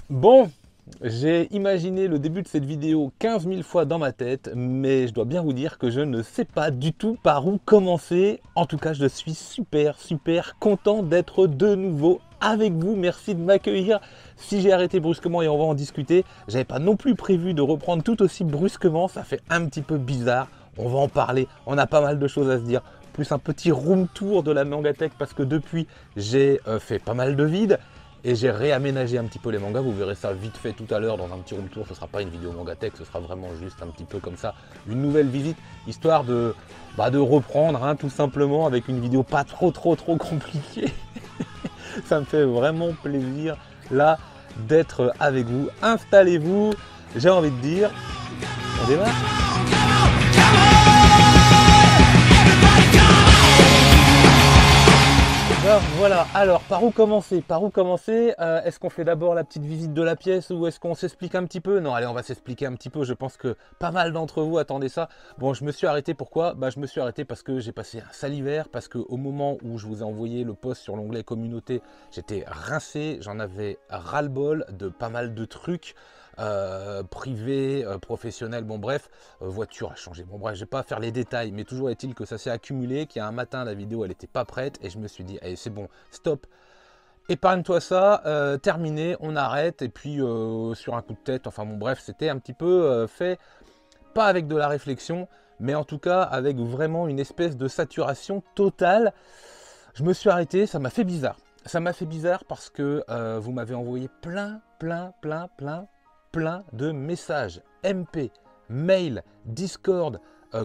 Bon, j'ai imaginé le début de cette vidéo 15 000 fois dans ma tête, mais je dois bien vous dire que je ne sais pas du tout par où commencer. En tout cas, je suis super content d'être de nouveau avec vous. Merci de m'accueillir. Si j'ai arrêté brusquement et on va en discuter, j'avais pas non plus prévu de reprendre tout aussi brusquement. Ça fait un petit peu bizarre. On va en parler. On a pas mal de choses à se dire. Plus un petit room tour de la Mangatech parce que depuis, j'ai fait pas mal de vides. Et j'ai réaménagé un petit peu les mangas, vous verrez ça vite fait tout à l'heure dans un petit room tour, ce ne sera pas une vidéo Mangatech, ce sera vraiment juste un petit peu comme ça, une nouvelle visite, histoire de reprendre hein, tout simplement avec une vidéo pas trop compliquée. Ça me fait vraiment plaisir là d'être avec vous. Installez-vous, j'ai envie de dire, on démarre. Voilà, alors par où commencer? Est-ce qu'on fait d'abord la petite visite de la pièce ou est-ce qu'on s'explique un petit peu? Non, allez, on va s'expliquer un petit peu, je pense que pas mal d'entre vous attendaient ça. Bon, je me suis arrêté, pourquoi? Je me suis arrêté parce que j'ai passé un sale hiver, parce qu'au moment où je vous ai envoyé le post sur l'onglet communauté, j'étais rincé, j'en avais ras-le-bol de pas mal de trucs. Privé, professionnel, bon bref, voiture a changé. Bon bref, je vais pas faire les détails, mais toujours est-il que ça s'est accumulé, qu'il y a un matin, la vidéo, elle n'était pas prête, et je me suis dit, allez, c'est bon, stop, épargne-toi ça, terminé, on arrête, et puis sur un coup de tête, enfin bon bref, c'était un petit peu fait, pas avec de la réflexion, mais en tout cas avec vraiment une espèce de saturation totale. Je me suis arrêté, ça m'a fait bizarre. Ça m'a fait bizarre parce que vous m'avez envoyé plein de messages, MP, mail, Discord,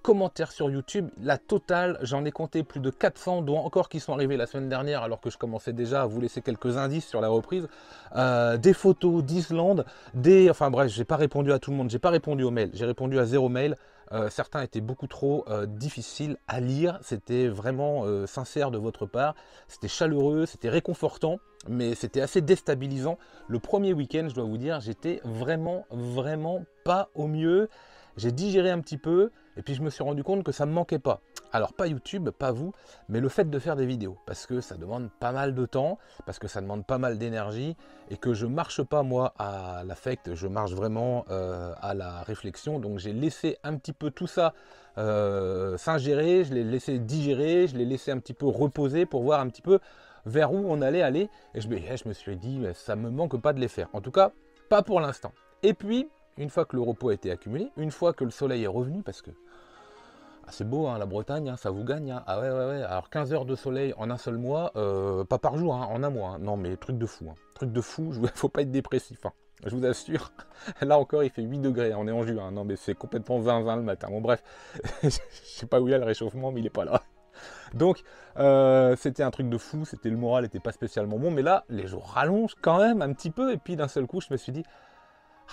commentaires sur YouTube, la totale, j'en ai compté plus de 400, dont encore qui sont arrivés la semaine dernière alors que je commençais déjà à vous laisser quelques indices sur la reprise, des photos d'Islande, enfin bref, j'ai pas répondu à tout le monde, j'ai pas répondu aux mails, j'ai répondu à 0 mail. Certains étaient beaucoup trop difficiles à lire, c'était vraiment sincère de votre part, c'était chaleureux, c'était réconfortant, mais c'était assez déstabilisant. Le premier week-end, je dois vous dire, j'étais vraiment pas au mieux. J'ai digéré un petit peu, et puis je me suis rendu compte que ça ne me manquait pas. Alors pas YouTube, pas vous, mais le fait de faire des vidéos, parce que ça demande pas mal de temps, parce que ça demande pas mal d'énergie, et que je marche pas moi à l'affect, je marche vraiment à la réflexion, donc j'ai laissé un petit peu tout ça s'ingérer, je l'ai laissé digérer, je l'ai laissé un petit peu reposer pour voir un petit peu vers où on allait aller, et je me suis dit, ça me manque pas de les faire, en tout cas, pas pour l'instant. Et puis, une fois que le repos a été accumulé, une fois que le soleil est revenu, parce que c'est beau, hein, la Bretagne, hein, ça vous gagne. Hein. Ah ouais. Alors 15 heures de soleil en un seul mois, pas par jour, hein, en un mois. Hein. Non, mais truc de fou. Hein. Truc de fou, faut pas être dépressif. Hein. Je vous assure. Là encore, il fait 8 degrés. Hein, on est en juin. Hein. Non, mais c'est complètement zinzin le matin. Bon, bref. Je sais pas où il y a le réchauffement, mais il est pas là. Donc, c'était un truc de fou. Le moral n'était pas spécialement bon. Mais là, les jours rallongent quand même un petit peu. Et puis d'un seul coup, je me suis dit,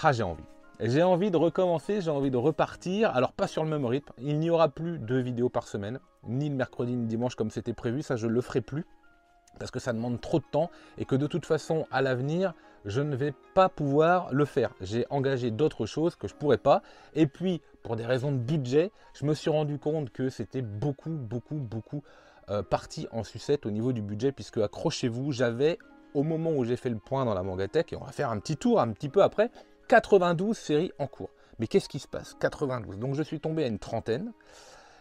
ah, j'ai envie. J'ai envie de recommencer, j'ai envie de repartir. Alors pas sur le même rythme, il n'y aura plus de vidéos par semaine, ni le mercredi ni le dimanche comme c'était prévu, ça je ne le ferai plus, parce que ça demande trop de temps, et que de toute façon à l'avenir, je ne vais pas pouvoir le faire. J'ai engagé d'autres choses que je ne pourrais pas, et puis pour des raisons de budget, je me suis rendu compte que c'était beaucoup parti en sucette au niveau du budget, puisque accrochez-vous, j'avais, au moment où j'ai fait le point dans la Mangatech, et on va faire un petit tour un petit peu après, 92 séries en cours. Mais qu'est-ce qui se passe? 92. Donc je suis tombé à une trentaine.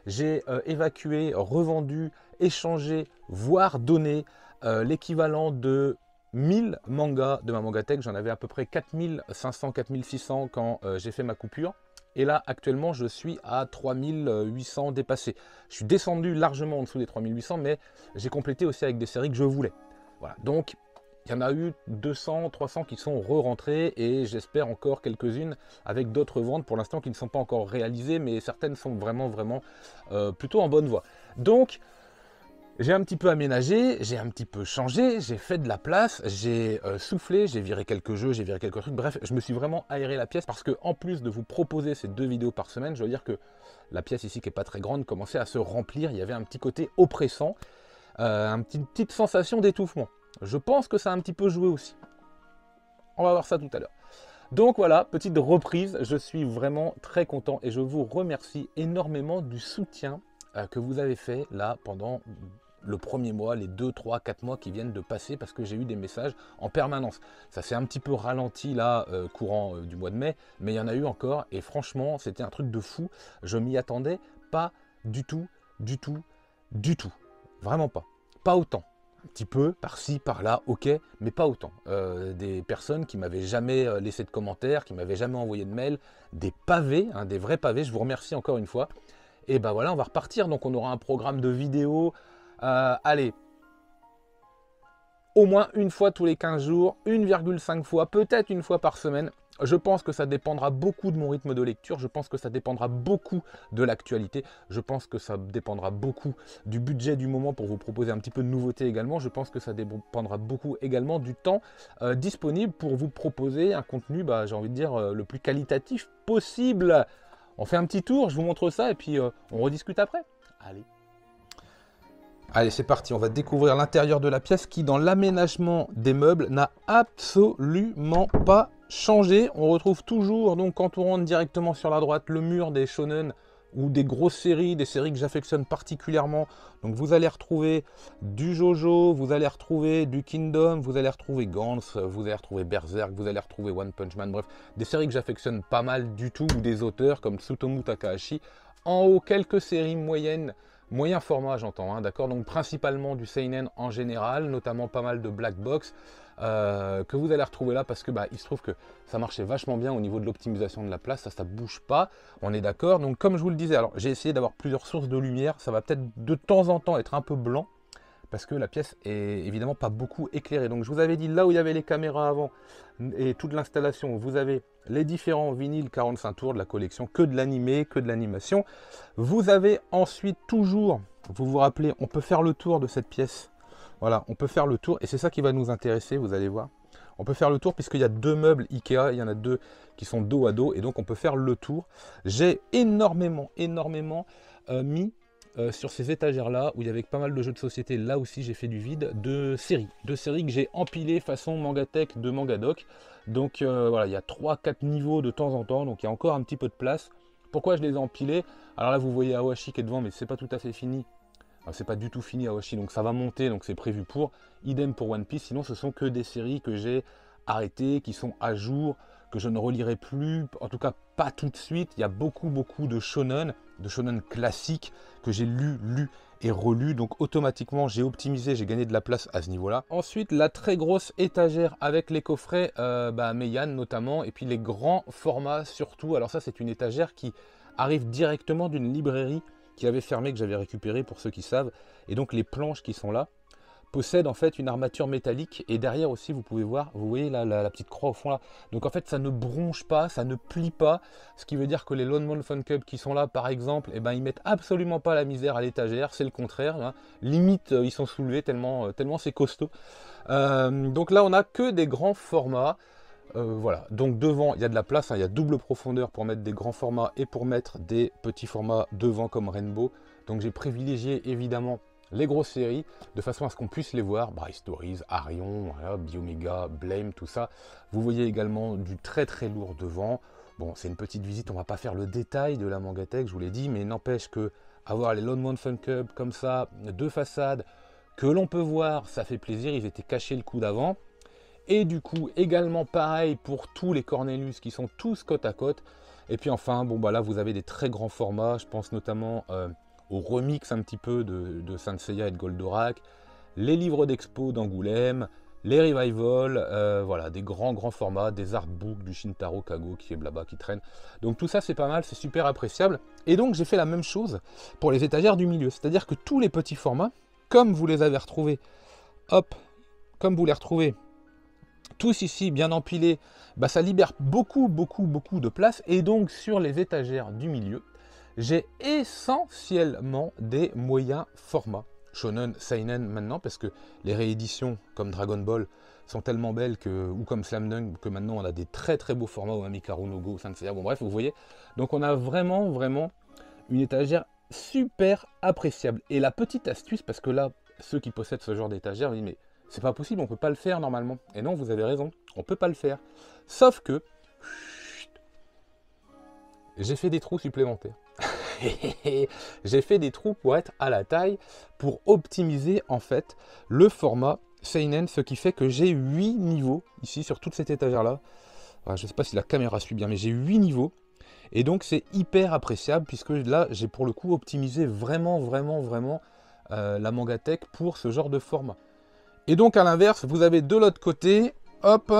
J'ai évacué, revendu, échangé, voire donné l'équivalent de 1000 mangas de ma Mangatech. J'en avais à peu près 4500, 4600 quand j'ai fait ma coupure. Et là, actuellement, je suis à 3800 dépassés. Je suis descendu largement en dessous des 3800, mais j'ai complété aussi avec des séries que je voulais. Voilà, donc il y en a eu 200, 300 qui sont re-rentrées et j'espère encore quelques-unes avec d'autres ventes pour l'instant qui ne sont pas encore réalisées, mais certaines sont vraiment plutôt en bonne voie. Donc j'ai un petit peu aménagé, j'ai un petit peu changé, j'ai fait de la place, j'ai soufflé, j'ai viré quelques jeux, j'ai viré quelques trucs, bref, je me suis vraiment aéré la pièce parce que en plus de vous proposer ces 2 vidéos par semaine, je veux dire que la pièce ici qui n'est pas très grande commençait à se remplir, il y avait un petit côté oppressant, une petite sensation d'étouffement. Je pense que ça a un petit peu joué aussi. On va voir ça tout à l'heure. Donc voilà, petite reprise, je suis vraiment très content et je vous remercie énormément du soutien que vous avez fait là pendant le premier mois, les 2, 3, 4 mois qui viennent de passer parce que j'ai eu des messages en permanence. Ça s'est un petit peu ralenti là, courant du mois de mai, mais il y en a eu encore et franchement, c'était un truc de fou. Je m'y attendais pas du tout, du tout, du tout. Vraiment pas. Pas autant. Un petit peu, par-ci, par-là, ok, mais pas autant. Des personnes qui m'avaient jamais laissé de commentaires, qui m'avaient jamais envoyé de mail, des pavés, hein, des vrais pavés, je vous remercie encore une fois. Et ben voilà, on va repartir, donc on aura un programme de vidéos, allez, au moins une fois tous les 15 jours, 1,5 fois, peut-être une fois par semaine. Je pense que ça dépendra beaucoup de mon rythme de lecture, je pense que ça dépendra beaucoup de l'actualité, je pense que ça dépendra beaucoup du budget du moment pour vous proposer un petit peu de nouveautés également, je pense que ça dépendra beaucoup également du temps disponible pour vous proposer un contenu, j'ai envie de dire, le plus qualitatif possible. On fait un petit tour, je vous montre ça et puis on rediscute après. Allez. Allez, c'est parti, on va découvrir l'intérieur de la pièce qui, dans l'aménagement des meubles, n'a absolument pas changé. On retrouve toujours, donc quand on rentre directement sur la droite, le mur des shonen ou des grosses séries, des séries que j'affectionne particulièrement. Donc vous allez retrouver du Jojo, vous allez retrouver du Kingdom, vous allez retrouver Gantz, vous allez retrouver Berserk, vous allez retrouver One Punch Man, bref, des séries que j'affectionne pas mal du tout, ou des auteurs comme Tsutomu Takahashi. En haut, quelques séries moyennes, moyen format j'entends, hein, d'accord, donc principalement du seinen en général, notamment pas mal de black box, que vous allez retrouver là parce que il se trouve que ça marchait vachement bien au niveau de l'optimisation de la place, ça bouge pas, on est d'accord. Donc comme je vous le disais, alors j'ai essayé d'avoir plusieurs sources de lumière, ça va peut-être de temps en temps être un peu blanc, parce que la pièce est évidemment pas beaucoup éclairée. Donc je vous avais dit, là où il y avait les caméras avant et toute l'installation, vous avez les différents vinyles 45 tours de la collection, que de l'animé, que de l'animation. Vous avez ensuite toujours, vous vous rappelez, on peut faire le tour de cette pièce. Voilà, on peut faire le tour et c'est ça qui va nous intéresser, vous allez voir. On peut faire le tour puisqu'il y a deux meubles Ikea, il y en a deux qui sont dos à dos et donc on peut faire le tour. J'ai énormément mis sur ces étagères-là, où il y avait pas mal de jeux de société, là aussi j'ai fait du vide, de séries que j'ai empilées façon Mangatech de Mangadoc. Donc voilà, il y a 3-4 niveaux de temps en temps, donc il y a encore un petit peu de place. Pourquoi je les ai empilés? Alors là vous voyez Awashi qui est devant, mais c'est pas tout à fait fini. C'est pas du tout fini Awashi, donc ça va monter, donc c'est prévu pour. Idem pour One Piece, sinon ce sont que des séries que j'ai arrêtées, qui sont à jour, que je ne relirai plus, en tout cas pas tout de suite. Il y a beaucoup de shonen classiques que j'ai lu et relu, donc automatiquement j'ai optimisé, j'ai gagné de la place à ce niveau-là. Ensuite, la très grosse étagère avec les coffrets Meian notamment, et puis les grands formats surtout. Alors ça, c'est une étagère qui arrive directement d'une librairie qui avait fermé, que j'avais récupéré pour ceux qui savent, et donc les planches qui sont là possède en fait une armature métallique et derrière aussi vous pouvez voir, vous voyez là la petite croix au fond là, donc en fait ça ne bronche pas, ça ne plie pas, ce qui veut dire que les Lone Wolf Fun Club qui sont là par exemple, ils mettent absolument pas la misère à l'étagère, c'est le contraire, hein. Limite ils sont soulevés tellement c'est costaud. Donc là on a que des grands formats. Voilà, donc devant il y a de la place, hein, il y a double profondeur pour mettre des grands formats et pour mettre des petits formats devant comme Rainbow, donc j'ai privilégié évidemment les grosses séries, de façon à ce qu'on puisse les voir, Bright Stories, Arion, voilà, Biomega, Blame, tout ça. Vous voyez également du très lourd devant. Bon, c'est une petite visite, on va pas faire le détail de la Mangatech, je vous l'ai dit, mais n'empêche que avoir les Lone Wolf Fun Club comme ça, de façade, que l'on peut voir, ça fait plaisir, ils étaient cachés le coup d'avant. Et du coup, également pareil pour tous les Cornelius qui sont tous côte à côte. Et puis enfin, bon là vous avez des très grands formats, je pense notamment au remix un petit peu de Saint Seiya et de Goldorak, les livres d'expo d'Angoulême, les revivals, voilà, des grands formats, des artbooks du Shintaro Kago qui est là-bas, qui traîne. Donc tout ça c'est pas mal, c'est super appréciable. Et donc j'ai fait la même chose pour les étagères du milieu, c'est-à-dire que tous les petits formats, comme vous les avez retrouvés, hop, comme vous les retrouvez, tous ici bien empilés, ça libère beaucoup de place. Et donc sur les étagères du milieu, j'ai essentiellement des moyens formats. Shonen, Seinen maintenant, parce que les rééditions comme Dragon Ball sont tellement belles, ou comme Slam Dunk, que maintenant on a des très beaux formats, ou Amikaru no Go, Saint Seiya, bon bref, vous voyez. Donc on a vraiment une étagère super appréciable. Et la petite astuce, parce que là, ceux qui possèdent ce genre d'étagère, disent mais c'est pas possible, on peut pas le faire normalement. Et non, vous avez raison, on peut pas le faire. Sauf que j'ai fait des trous supplémentaires. j'ai fait des trous pour être à la taille, pour optimiser en fait le format seinen, ce qui fait que j'ai 8 niveaux ici sur toute cette étagère là. Je ne sais pas si la caméra suit bien, mais j'ai 8 niveaux. Et donc c'est hyper appréciable puisque là j'ai pour le coup optimisé vraiment la MangaTech pour ce genre de format. Et donc à l'inverse, vous avez de l'autre côté, hop,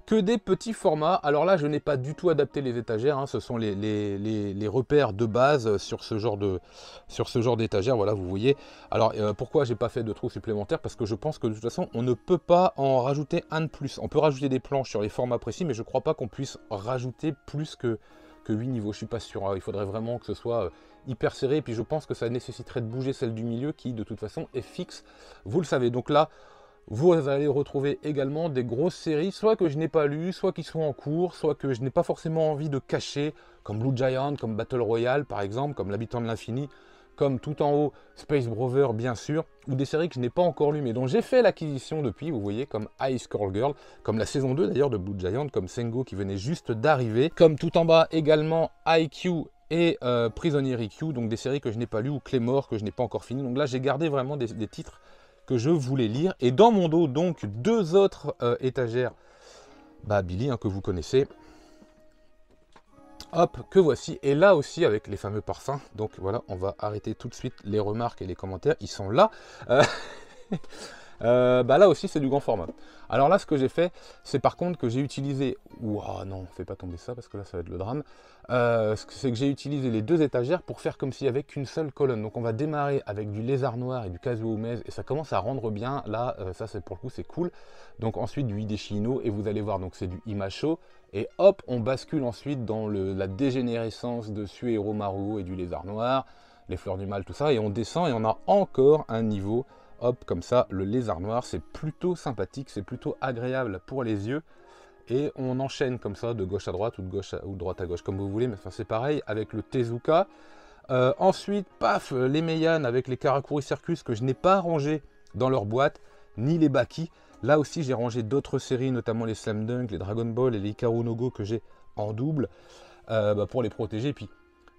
que des petits formats. Alors là je n'ai pas du tout adapté les étagères, hein. Ce sont les repères de base sur ce genre d'étagère, voilà vous voyez. Alors pourquoi j'ai pas fait de trous supplémentaires? Parce que je pense que de toute façon on ne peut pas en rajouter un de plus. On peut rajouter des planches sur les formats précis, mais je crois pas qu'on puisse rajouter plus que 8 niveaux, je suis pas sûr, hein. Il faudrait vraiment que ce soit hyper serré, et puis je pense que ça nécessiterait de bouger celle du milieu qui de toute façon est fixe, vous le savez. Donc là, vous allez retrouver également des grosses séries, soit que je n'ai pas lues, soit qui sont en cours, soit que je n'ai pas forcément envie de cacher, comme Blue Giant, comme Battle Royale par exemple, comme L'Habitant de l'Infini, comme tout en haut Space Brother bien sûr, ou des séries que je n'ai pas encore lues mais dont j'ai fait l'acquisition depuis, vous voyez, comme Ice Call Girl, comme la saison 2 d'ailleurs de Blue Giant, comme Sengo qui venait juste d'arriver, comme tout en bas également IQ et Prisonnier IQ, donc des séries que je n'ai pas lues, ou Claymore que je n'ai pas encore fini. Donc là j'ai gardé vraiment des titres que je voulais lire, et dans mon dos donc 2 autres étagères, Billy hein, que vous connaissez, hop, que voici, et là aussi avec les fameux parfums. Donc voilà, on va arrêter tout de suite les remarques et les commentaires, ils sont là. Là aussi c'est du grand format. Alors là ce que j'ai fait, c'est par contre que j'ai utilisé, non, fais pas tomber ça parce que là ça va être le drame, c'est que j'ai utilisé les 2 étagères pour faire comme s'il n'y avait qu'une seule colonne. Donc on va démarrer avec du lézard noir et du Kazuo Umezu, et ça commence à rendre bien, là ça c'est pour le coup c'est cool. Donc ensuite du Hideshi Ino, et vous allez voir donc c'est du Imasho, et hop on bascule ensuite dans la dégénérescence de Suehiro Maruo et du lézard noir, les fleurs du mal, tout ça, et on descend et on a encore un niveau. Hop, comme ça, le lézard noir, c'est plutôt sympathique, c'est plutôt agréable pour les yeux. Et on enchaîne comme ça, de gauche à droite ou de droite à gauche, comme vous voulez. Mais enfin, c'est pareil avec le Tezuka. Ensuite, paf, les Meian avec les Karakuri Circus que je n'ai pas rangé dans leur boîte, ni les Baki. Là aussi, j'ai rangé d'autres séries, notamment les Slam Dunk, les Dragon Ball et les Hikaru no Go que j'ai en double pour les protéger. Et puis,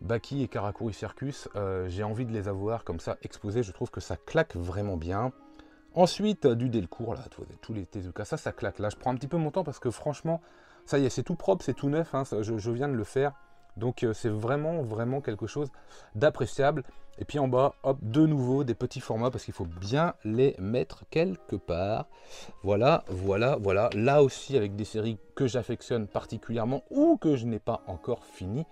Baki et Karakuri Circus, j'ai envie de les avoir comme ça exposés, je trouve que ça claque vraiment bien. Ensuite, du Delcourt, là, tous les Tezuka, ça claque. Là, je prends un petit peu mon temps parce que franchement, ça y est, c'est tout propre, c'est tout neuf, hein, je viens de le faire. Donc c'est vraiment quelque chose d'appréciable. Et puis en bas, hop, de nouveau, des petits formats parce qu'il faut bien les mettre quelque part. Voilà. Là aussi, avec des séries que j'affectionne particulièrement ou que je n'ai pas encore fini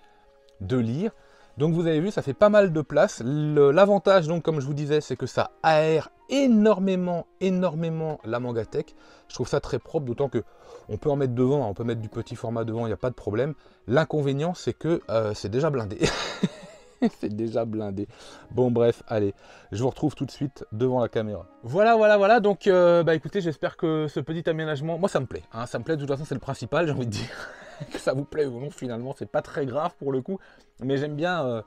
de lire. Donc vous avez vu, ça fait pas mal de place. L'avantage, donc comme je vous disais, c'est que ça aère énormément la MangaTech. Je trouve ça très propre, d'autant que on peut en mettre devant, on peut mettre du petit format devant, il n'y a pas de problème. L'inconvénient, c'est que c'est déjà blindé. C'est déjà blindé. Bon bref, allez, je vous retrouve tout de suite devant la caméra. Voilà, donc écoutez, j'espère que ce petit aménagement, moi ça me plaît, hein, ça me plaît, de toute façon c'est le principal, j'ai envie de dire. Que ça vous plaît ou non, finalement, c'est pas très grave pour le coup, mais j'aime bien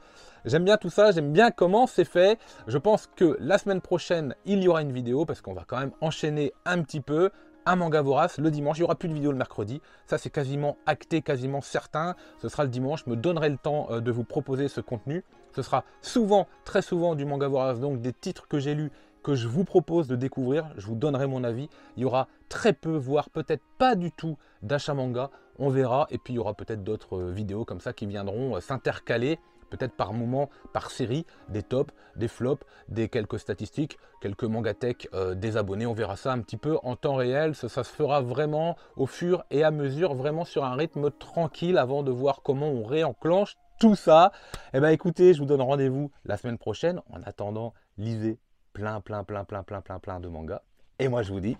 tout ça, j'aime bien comment c'est fait. Je pense que la semaine prochaine, il y aura une vidéo, parce qu'on va quand même enchaîner un petit peu. Un manga vorace le dimanche, il n'y aura plus de vidéo le mercredi, ça c'est quasiment acté, quasiment certain, ce sera le dimanche, je me donnerai le temps de vous proposer ce contenu. Ce sera souvent, très souvent du manga vorace, donc des titres que j'ai lus, que je vous propose de découvrir, je vous donnerai mon avis. Il y aura très peu, voire peut-être pas du tout d'achat manga, on verra, et puis il y aura peut-être d'autres vidéos comme ça qui viendront s'intercaler, peut-être par moment, par série, des tops, des flops, des quelques statistiques, quelques MangaTech, des abonnés, on verra ça un petit peu en temps réel, ça se fera vraiment au fur et à mesure, vraiment sur un rythme tranquille avant de voir comment on réenclenche tout ça. Et ben écoutez, je vous donne rendez-vous la semaine prochaine. En attendant, lisez plein de mangas. Et moi je vous dis...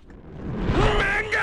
Manga